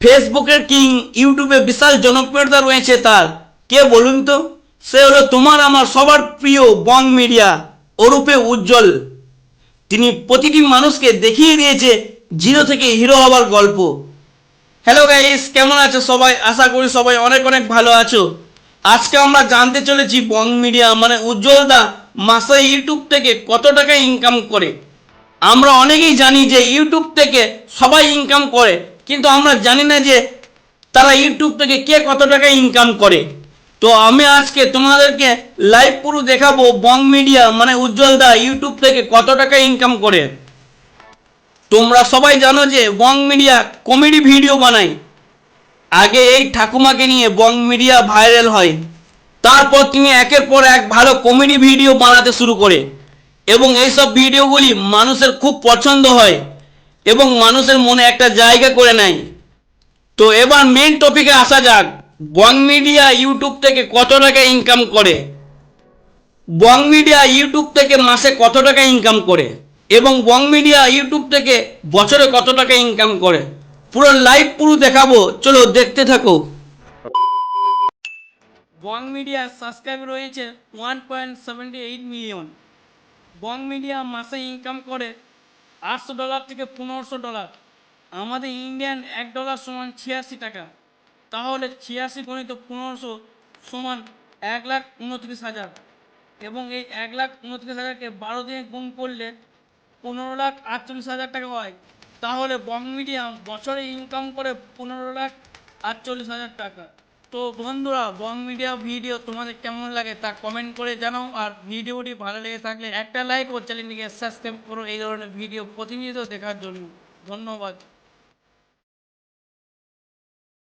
ফেসবুকের কিং, ইউটিউবে বিশাল জনপ্রিয়তা রয়েছে তার। কে বলুন তো? সে হলো তোমার আমার সবার প্রিয় বং মিডিয়া, ওরূপে উজ্জ্বল। তিনি প্রতিটি মানুষকে দেখিয়ে দিয়েছে জিরো থেকে হিরো হবার গল্প। হ্যালো গাইস, কেমন আছো সবাই? আশা করি সবাই অনেক অনেক ভালো আছো। আজকে আমরা জানতে চলেছি বং মিডিয়া মানে উজ্জ্বল দা মাসে ইউটিউব থেকে কত টাকা ইনকাম করে। আমরা অনেকেই জানি যে ইউটিউব থেকে সবাই ইনকাম করে, কিন্তু আমরা জানি না যে তারা ইউটিউব থেকে কে কত টাকা ইনকাম করে। তো আমি আজকে তোমাদেরকে লাইভ পুরো দেখাবো বং মিডিয়া মানে উজ্জ্বল দা ইউটিউব থেকে কত টাকা ইনকাম করে। তোমরা সবাই জানো যে বং মিডিয়া কমেডি ভিডিও বানায়। আগে এই ঠাকুমাকে নিয়ে বং মিডিয়া ভাইরাল হয়, তারপর তিনি একের পর এক ভালো কমেডি ভিডিও বানাতে শুরু করে এবং এইসব ভিডিওগুলি মানুষের খুব পছন্দ হয় এবং মানুষের মনে একটা জায়গা করে নেয়। তো এবার মেন টপিকে আসা যাক, বং মিডিয়া ইউটিউব থেকে কত টাকা ইনকাম করে। বং মিডিয়া ইউটিউব থেকে মাসে কত টাকা ইনকাম করে এবং বং মিডিয়া ইউটিউব থেকে বছরে কত টাকা ইনকাম করে, পুরো লাইভ পুরো দেখাবো, চলো দেখতে থাকো। বং মিডিয়ার সাবস্ক্রাইব রয়েছে 1.78 মিলিয়ন। বং মিডিয়া মাসে ইনকাম করে $800 থেকে $1500। আমাদের ইন্ডিয়ান $1 সমান 86 টাকা। তাহলে 86 গণিত 1500 সমান 1,29,000, এবং এই 1,29,000কে 12 দিয়ে গুণ করলে 15,48,000 টাকা হয়। তাহলে বং মিডিয়া বছরে ইনকাম করে 15,48,000 টাকা। তো বন্ধুরা, বং মিডিয়া ভিডিও তোমাদের কেমন লাগে তা কমেন্ট করে জানাও, আর ভিডিওটি ভালো লেগে থাকলে একটা লাইক ও চ্যানেলটিকে সাবস্ক্রাইব করো এই ধরনের ভিডিও প্রতিনিয়ত দেখার জন্য। ধন্যবাদ।